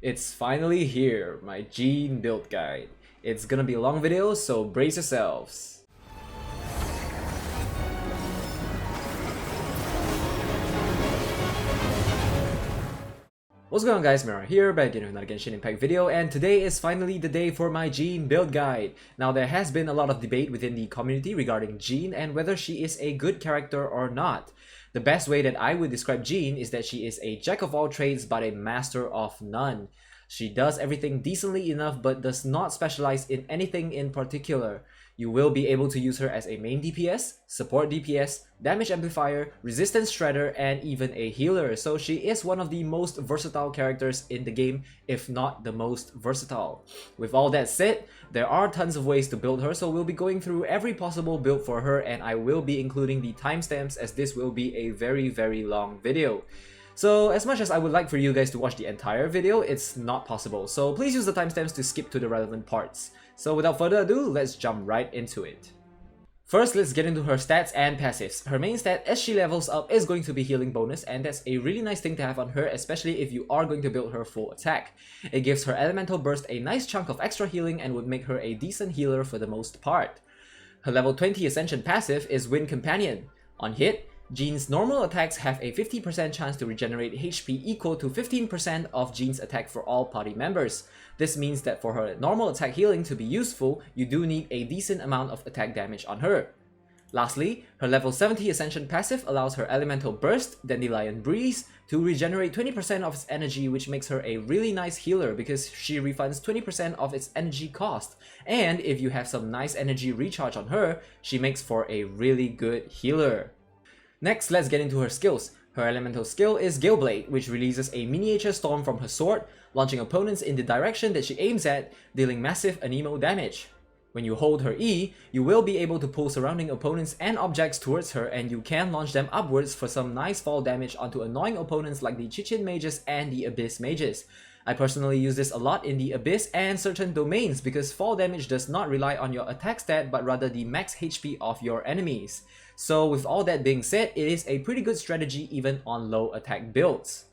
It's finally here, my Gene build guide. It's gonna be a long video, so brace yourselves. What's going on guys, Mira here, back in another Genshin Impact video, and today is finally the day for my Jean build guide. Now there has been a lot of debate within the community regarding Jean and whether she is a good character or not. The best way that I would describe Jean is that she is a jack of all trades but a master of none. She does everything decently enough but does not specialize in anything in particular. You will be able to use her as a main DPS, support DPS, damage amplifier, resistance shredder, and even a healer. So she is one of the most versatile characters in the game, if not the most versatile. With all that said, there are tons of ways to build her, so we'll be going through every possible build for her, and I will be including the timestamps as this will be a very long video. So as much as I would like for you guys to watch the entire video, it's not possible, so please use the timestamps to skip to the relevant parts. So without further ado, let's jump right into it. First, let's get into her stats and passives. Her main stat as she levels up is going to be healing bonus, and that's a really nice thing to have on her, especially if you are going to build her full attack. It gives her elemental burst a nice chunk of extra healing and would make her a decent healer for the most part. Her level 20 Ascension passive is Wind Companion. On hit, Jean's normal attacks have a 50% chance to regenerate HP equal to 15% of Jean's attack for all party members. This means that for her normal attack healing to be useful, you do need a decent amount of attack damage on her. Lastly, her level 70 Ascension passive allows her Elemental Burst, Dandelion Breeze, to regenerate 20% of its energy, which makes her a really nice healer because she refunds 20% of its energy cost. And if you have some nice energy recharge on her, she makes for a really good healer. Next, let's get into her skills. Her elemental skill is Gale Blade, which releases a miniature storm from her sword, launching opponents in the direction that she aims at, dealing massive Anemo damage. When you hold her E, you will be able to pull surrounding opponents and objects towards her, and you can launch them upwards for some nice fall damage onto annoying opponents like the Chichin Mages and the Abyss Mages. I personally use this a lot in the Abyss and certain domains because fall damage does not rely on your attack stat but rather the max HP of your enemies. So with all that being said, it is a pretty good strategy even on low attack builds.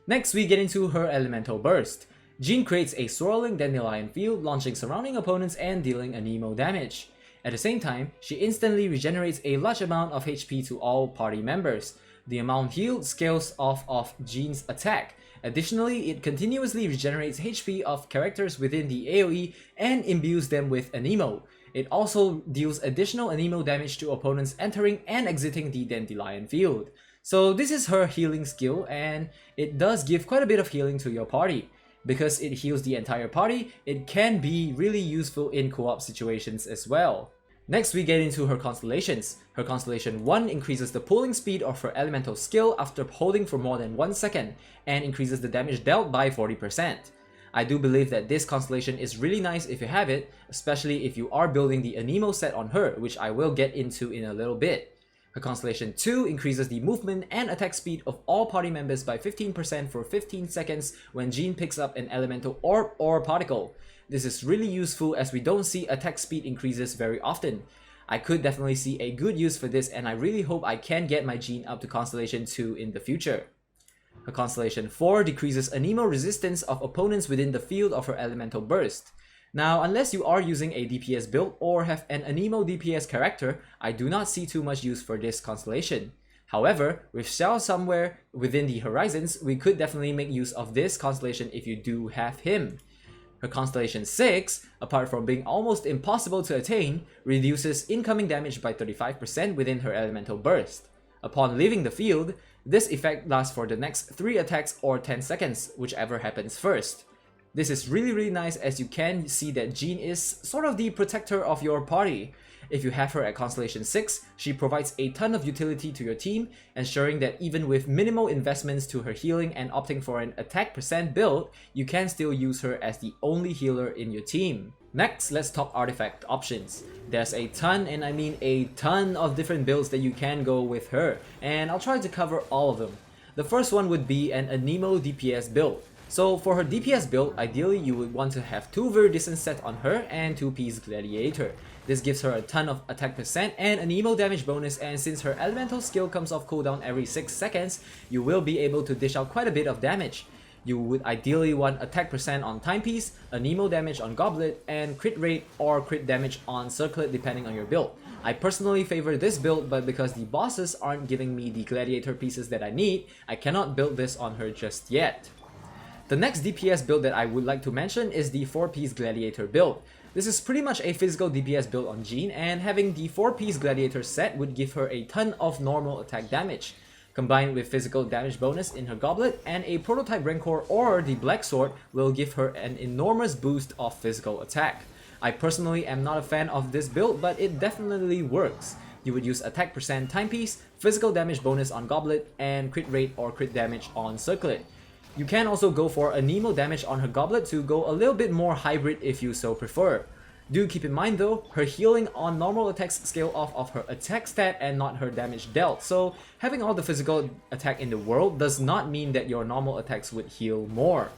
Next, we get into her Elemental Burst. Jean creates a swirling dandelion field, launching surrounding opponents and dealing Anemo damage. At the same time, she instantly regenerates a large amount of HP to all party members. The amount healed scales off of Jean's attack. Additionally, it continuously regenerates HP of characters within the AoE and imbues them with Anemo. It also deals additional Anemo damage to opponents entering and exiting the Dandelion field. So this is her healing skill, and it does give quite a bit of healing to your party. Because it heals the entire party, it can be really useful in co-op situations as well. Next, we get into her Constellations. Her Constellation 1 increases the pulling speed of her elemental skill after holding for more than 1 second, and increases the damage dealt by 40%. I do believe that this Constellation is really nice if you have it, especially if you are building the Anemo set on her, which I will get into in a little bit. Her Constellation 2 increases the movement and attack speed of all party members by 15% for 15 seconds when Jean picks up an elemental orb or particle. This is really useful as we don't see attack speed increases very often. I could definitely see a good use for this, and I really hope I can get my Jean up to Constellation 2 in the future. Her Constellation 4 decreases Anemo resistance of opponents within the field of her Elemental Burst. Now, unless you are using a DPS build or have an Anemo DPS character, I do not see too much use for this Constellation. However, with Xiao somewhere within the horizons, we could definitely make use of this Constellation if you do have him. Her Constellation 6, apart from being almost impossible to attain, reduces incoming damage by 35% within her Elemental Burst. Upon leaving the field, this effect lasts for the next 3 attacks or 10 seconds, whichever happens first. This is really nice as you can see that Jean is sort of the protector of your party. If you have her at Constellation 6, she provides a ton of utility to your team, ensuring that even with minimal investments to her healing and opting for an attack percent build, you can still use her as the only healer in your team. Next, let's talk artifact options. There's a ton, and I mean a ton, of different builds that you can go with her, and I'll try to cover all of them. The first one would be an Anemo DPS build. So for her DPS build, ideally you would want to have 2 very decent set on her and 2-piece Gladiator. This gives her a ton of attack percent and Anemo damage bonus, and since her elemental skill comes off cooldown every 6 seconds, you will be able to dish out quite a bit of damage. you would ideally want attack percent on timepiece, Anemo damage on goblet, and crit rate or crit damage on circlet depending on your build. I personally favor this build, but because the bosses aren't giving me the gladiator pieces that I need, I cannot build this on her just yet. The next DPS build that I would like to mention is the 4-piece gladiator build. This is pretty much a physical DPS build on Jean, and having the 4-piece gladiator set would give her a ton of normal attack damage. Combined with physical damage bonus in her goblet and a prototype rancor or the black sword will give her an enormous boost of physical attack. I personally am not a fan of this build, but it definitely works. You would use attack percent timepiece, physical damage bonus on goblet, and crit rate or crit damage on circlet. You can also go for Anemo damage on her goblet to go a little bit more hybrid if you so prefer. Do keep in mind though, her healing on normal attacks scale off of her attack stat and not her damage dealt, so having all the physical attack in the world does not mean that your normal attacks would heal more.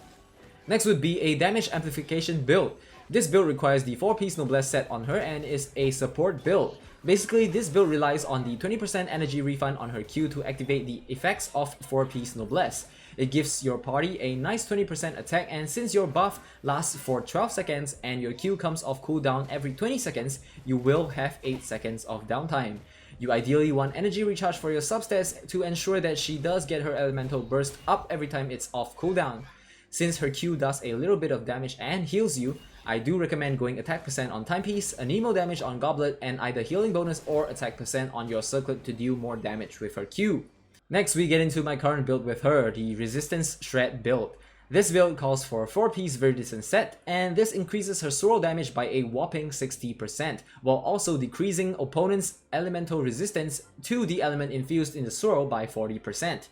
Next would be a damage amplification build. This build requires the 4-piece noblesse set on her and is a support build. Basically, this build relies on the 20% energy refund on her Q to activate the effects of 4-piece noblesse. It gives your party a nice 20% attack, and since your buff lasts for 12 seconds and your Q comes off cooldown every 20 seconds, you will have 8 seconds of downtime. You ideally want energy recharge for your substats to ensure that she does get her elemental burst up every time it's off cooldown. Since her Q does a little bit of damage and heals you, I do recommend going attack percent on timepiece, Anemo damage on goblet, and either healing bonus or attack percent on your circlet to deal more damage with her Q. Next, we get into my current build with her, the Resistance Shred build. This build calls for a 4-piece Viridescent set, and this increases her swirl damage by a whopping 60%, while also decreasing opponent's elemental resistance to the element infused in the swirl by 40%.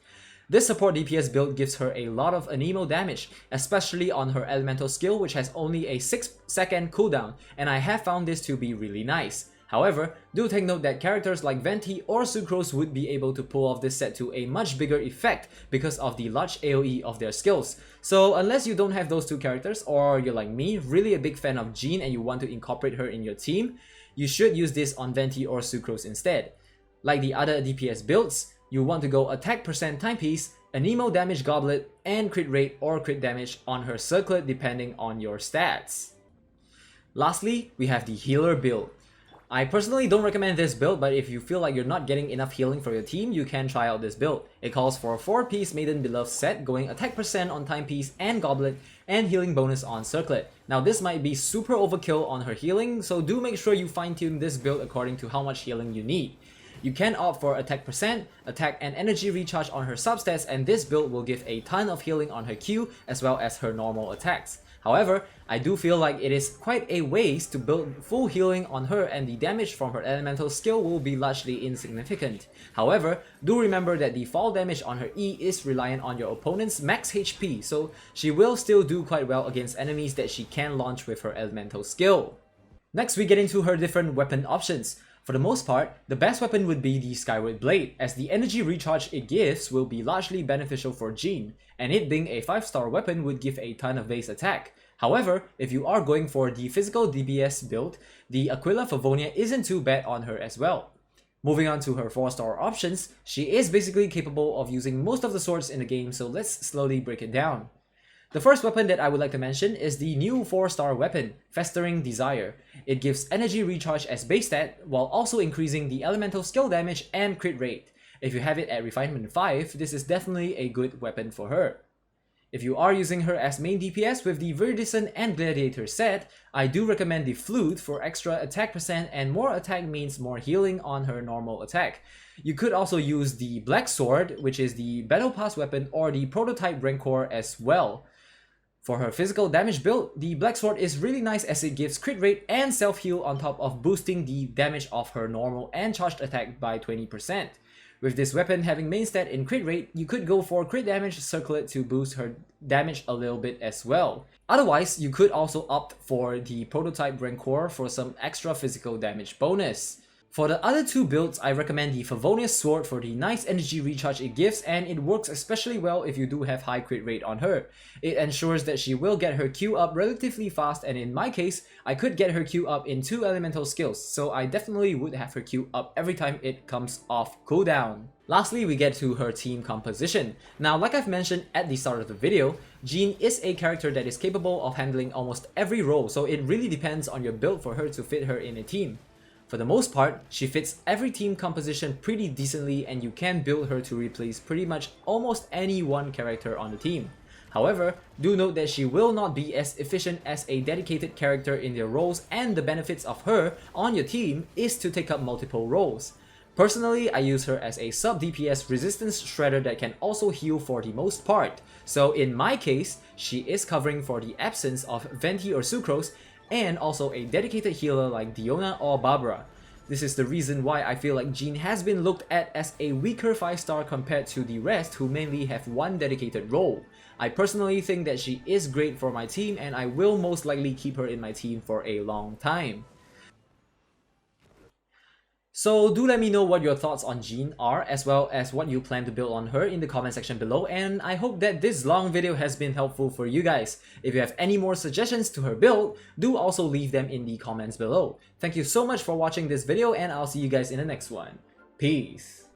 This support DPS build gives her a lot of Anemo damage, especially on her elemental skill, which has only a 6-second cooldown, and I have found this to be really nice. However, do take note that characters like Venti or Sucrose would be able to pull off this set to a much bigger effect because of the large AoE of their skills. So unless you don't have those two characters, or you're like me, really a big fan of Jean and you want to incorporate her in your team, you should use this on Venti or Sucrose instead. Like the other DPS builds, you want to go attack percent timepiece, Anemo damage goblet, and crit rate or crit damage on her circlet depending on your stats. Lastly, we have the healer build. I personally don't recommend this build, but if you feel like you're not getting enough healing for your team, you can try out this build. It calls for a 4-piece Maiden Beloved set, going attack percent on timepiece and goblet, and healing bonus on circlet. Now this might be super overkill on her healing, so do make sure you fine-tune this build according to how much healing you need. You can opt for attack percent, attack and energy recharge on her substats, and this build will give a ton of healing on her Q as well as her normal attacks. However, I do feel like it is quite a waste to build full healing on her and the damage from her elemental skill will be largely insignificant. However, do remember that the fall damage on her E is reliant on your opponent's max HP, so she will still do quite well against enemies that she can launch with her elemental skill. Next, we get into her different weapon options. For the most part, the best weapon would be the Skyward Blade, as the energy recharge it gives will be largely beneficial for Jean, and it being a 5-star weapon would give a ton of base attack. However, if you are going for the physical DPS build, the Aquila Favonia isn't too bad on her as well. Moving on to her 4-star options, she is basically capable of using most of the swords in the game, so let's slowly break it down. The first weapon that I would like to mention is the new 4-star weapon, Festering Desire. It gives energy recharge as base stat, while also increasing the elemental skill damage and crit rate. If you have it at Refinement 5, this is definitely a good weapon for her. If you are using her as main DPS with the Viridescent and Gladiator set, I do recommend the Flute for extra attack percent, and more attack means more healing on her normal attack. You could also use the Black Sword, which is the Battle Pass weapon, or the Prototype Rancor as well. For her physical damage build, the Black Sword is really nice as it gives crit rate and self-heal on top of boosting the damage of her normal and charged attack by 20%. With this weapon having main stat in crit rate, you could go for crit damage circlet to boost her damage a little bit as well. Otherwise, you could also opt for the Prototype Rancor for some extra physical damage bonus. For the other two builds, I recommend the Favonius Sword for the nice energy recharge it gives, and it works especially well if you do have high crit rate on her. It ensures that she will get her Q up relatively fast, and in my case, I could get her Q up in 2 elemental skills, so I definitely would have her Q up every time it comes off cooldown. Lastly, we get to her team composition. Now, like I've mentioned at the start of the video, Jean is a character that is capable of handling almost every role, so it really depends on your build for her to fit her in a team. For the most part, she fits every team composition pretty decently, and you can build her to replace pretty much almost any one character on the team. However, do note that she will not be as efficient as a dedicated character in their roles, and the benefits of her on your team is to take up multiple roles. Personally, I use her as a sub DPS resistance shredder that can also heal for the most part. So in my case, she is covering for the absence of Venti or Sucrose, and also a dedicated healer like Diona or Barbara. This is the reason why I feel like Jean has been looked at as a weaker 5-star compared to the rest who mainly have one dedicated role. I personally think that she is great for my team, and I will most likely keep her in my team for a long time. So do let me know what your thoughts on Jean are, as well as what you plan to build on her in the comment section below, and I hope that this long video has been helpful for you guys. If you have any more suggestions to her build, do also leave them in the comments below. Thank you so much for watching this video, and I'll see you guys in the next one. Peace!